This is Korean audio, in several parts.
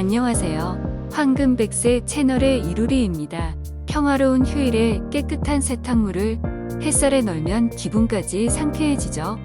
안녕하세요. 황금백세 채널의 이루리입니다. 평화로운 휴일에 깨끗한 세탁물을 햇살에 널면 기분까지 상쾌해지죠.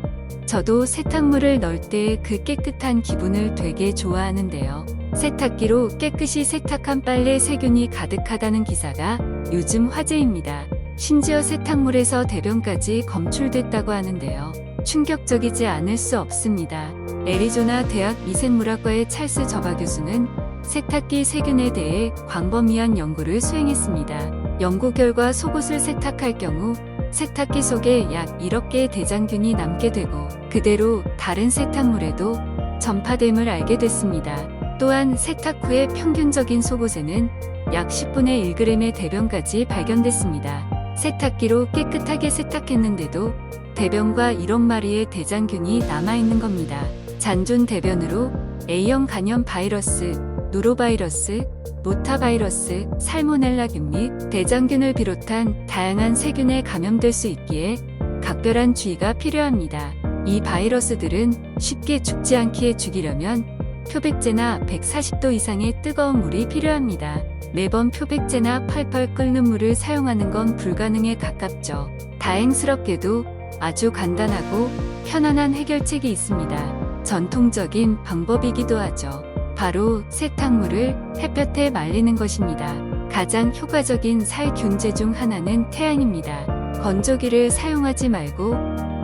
저도 세탁물을 넣을 때 그 깨끗한 기분을 되게 좋아하는데요. 세탁기로 깨끗이 세탁한 빨래 세균이 가득하다는 기사가 요즘 화제입니다. 심지어 세탁물에서 대변까지 검출됐다고 하는데요. 충격적이지 않을 수 없습니다. 애리조나 대학 미생물학과의 찰스 저바 교수는 세탁기 세균에 대해 광범위한 연구를 수행했습니다. 연구 결과 속옷을 세탁할 경우 세탁기 속에 약 1억 개의 대장균이 남게 되고 그대로 다른 세탁물에도 전파됨을 알게 됐습니다. 또한 세탁 후에 평균적인 속옷에는 약 10분의 1g의 대변까지 발견됐습니다. 세탁기로 깨끗하게 세탁했는데도 대변과 1억 마리의 대장균이 남아있는 겁니다. 잔존 대변으로 A형 간염 바이러스, 노로바이러스, 로타바이러스, 살모넬라균 및 대장균을 비롯한 다양한 세균에 감염될 수 있기에 각별한 주의가 필요합니다. 이 바이러스들은 쉽게 죽지 않게 죽이려면 표백제나 140도 이상의 뜨거운 물이 필요합니다. 매번 표백제나 펄펄 끓는 물을 사용하는 건 불가능에 가깝죠. 다행스럽게도 아주 간단하고 편안한 해결책이 있습니다. 전통적인 방법이기도 하죠. 바로 세탁물을 햇볕에 말리는 것입니다. 가장 효과적인 살균제 중 하나는 태양입니다. 건조기를 사용하지 말고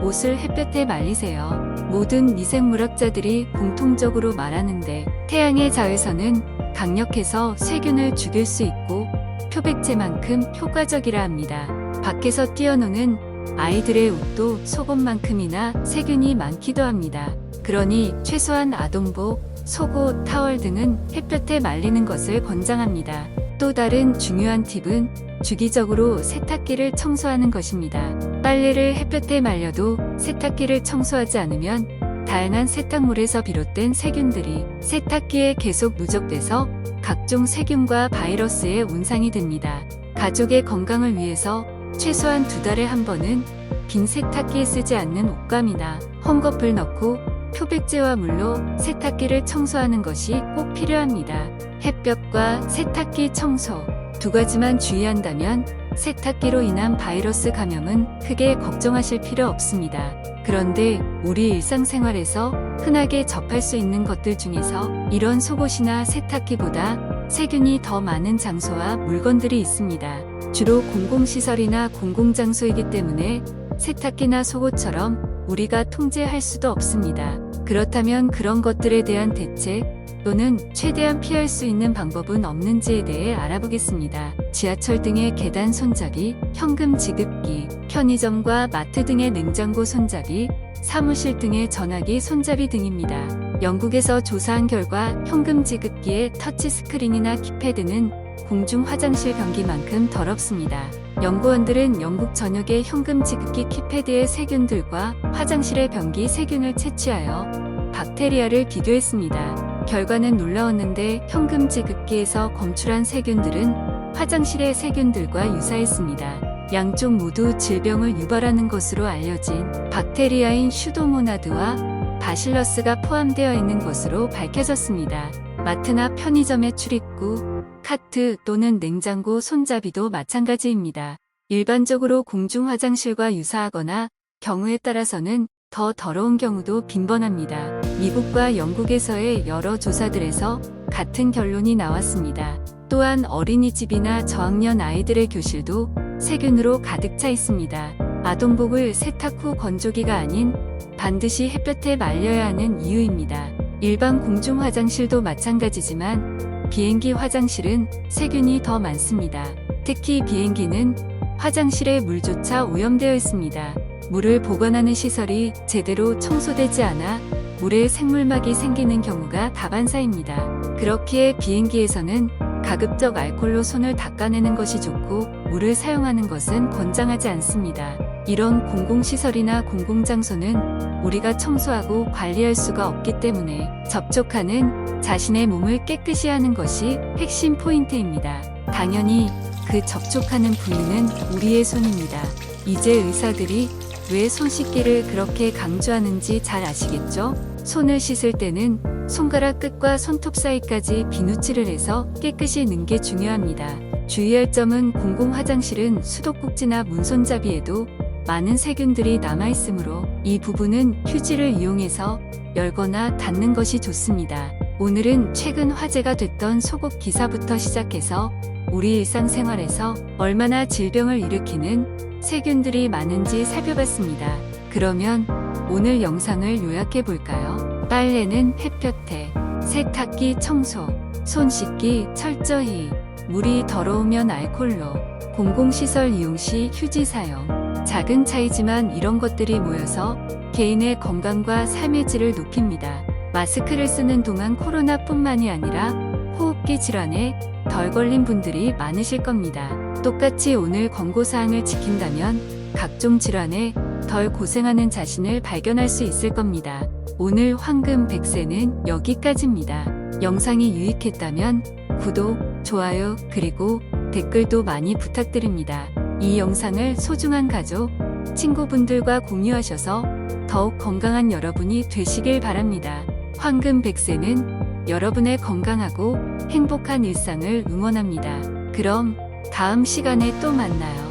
옷을 햇볕에 말리세요. 모든 미생물학자들이 공통적으로 말하는데 태양의 자외선은 강력해서 세균을 죽일 수 있고 표백제만큼 효과적이라 합니다. 밖에서 뛰어노는 아이들의 옷도 속옷만큼이나 세균이 많기도 합니다. 그러니 최소한 아동복, 속옷, 타월 등은 햇볕에 말리는 것을 권장합니다. 또 다른 중요한 팁은 주기적으로 세탁기를 청소하는 것입니다. 빨래를 햇볕에 말려도 세탁기를 청소하지 않으면 다양한 세탁물에서 비롯된 세균들이 세탁기에 계속 누적돼서 각종 세균과 바이러스의 온상이 됩니다. 가족의 건강을 위해서 최소한 2달에 한 번은 빈 세탁기에 쓰지 않는 옷감이나 헝겊을 넣고 표백제와 물로 세탁기를 청소하는 것이 꼭 필요합니다. 햇볕과 세탁기 청소 두 가지만 주의한다면 세탁기로 인한 바이러스 감염은 크게 걱정하실 필요 없습니다. 그런데 우리 일상생활에서 흔하게 접할 수 있는 것들 중에서 이런 속옷이나 세탁기보다 세균이 더 많은 장소와 물건들이 있습니다. 주로 공공시설이나 공공장소이기 때문에 세탁기나 속옷처럼 우리가 통제할 수도 없습니다. 그렇다면 그런 것들에 대한 대책 또는 최대한 피할 수 있는 방법은 없는지에 대해 알아보겠습니다. 지하철 등의 계단 손잡이, 현금 지급기, 편의점과 마트 등의 냉장고 손잡이, 사무실 등의 전화기 손잡이 등입니다. 영국에서 조사한 결과 현금 지급기의 터치스크린이나 키패드는 공중 화장실 변기만큼 더럽습니다. 연구원들은 영국 전역의 현금 지급기 키패드의 세균들과 화장실의 변기 세균을 채취하여 박테리아를 비교했습니다. 결과는 놀라웠는데 현금 지급기에서 검출한 세균들은 화장실의 세균들과 유사했습니다. 양쪽 모두 질병을 유발하는 것으로 알려진 박테리아인 슈도모나드와 바실러스가 포함되어 있는 것으로 밝혀졌습니다. 마트나 편의점의 출입구, 카트 또는 냉장고 손잡이도 마찬가지입니다. 일반적으로 공중 화장실과 유사하거나 경우에 따라서는 더 더러운 경우도 빈번합니다. 미국과 영국에서의 여러 조사들에서 같은 결론이 나왔습니다. 또한 어린이집이나 저학년 아이들의 교실도 세균으로 가득 차 있습니다. 아동복을 세탁 후 건조기가 아닌 반드시 햇볕에 말려야 하는 이유입니다. 일반 공중 화장실도 마찬가지지만 비행기 화장실은 세균이 더 많습니다. 특히 비행기는 화장실에 물조차 오염되어 있습니다. 물을 보관하는 시설이 제대로 청소되지 않아 물에 생물막이 생기는 경우가 다반사입니다. 그렇기에 비행기에서는 가급적 알콜로 손을 닦아내는 것이 좋고 물을 사용하는 것은 권장하지 않습니다. 이런 공공시설이나 공공장소는 우리가 청소하고 관리할 수가 없기 때문에 접촉하는 자신의 몸을 깨끗이 하는 것이 핵심 포인트입니다. 당연히 그 접촉하는 부위는 우리의 손입니다. 이제 의사들이 왜 손 씻기를 그렇게 강조하는지 잘 아시겠죠? 손을 씻을 때는 손가락 끝과 손톱 사이까지 비누칠을 해서 깨끗이 넣는 게 중요합니다. 주의할 점은 공공 화장실은 수도꼭지나 문손잡이에도 많은 세균들이 남아있으므로 이 부분은 휴지를 이용해서 열거나 닫는 것이 좋습니다. 오늘은 최근 화제가 됐던 소국 기사부터 시작해서 우리 일상생활에서 얼마나 질병을 일으키는 세균들이 많은지 살펴봤습니다. 그러면 오늘 영상을 요약해 볼까요? 빨래는 햇볕에, 세탁기 청소, 손 씻기 철저히, 물이 더러우면 알콜로, 공공시설 이용 시 휴지 사용. 작은 차이지만 이런 것들이 모여서 개인의 건강과 삶의 질을 높입니다. 마스크를 쓰는 동안 코로나뿐만이 아니라 호흡기 질환에 덜 걸린 분들이 많으실 겁니다. 똑같이 오늘 권고사항을 지킨다면 각종 질환에 덜 고생하는 자신을 발견할 수 있을 겁니다. 오늘 황금 100세는 여기까지입니다. 영상이 유익했다면 구독, 좋아요, 그리고 댓글도 많이 부탁드립니다. 이 영상을 소중한 가족, 친구분들과 공유하셔서 더욱 건강한 여러분이 되시길 바랍니다. 황금 100세는 여러분의 건강하고 행복한 일상을 응원합니다. 그럼 다음 시간에 또 만나요.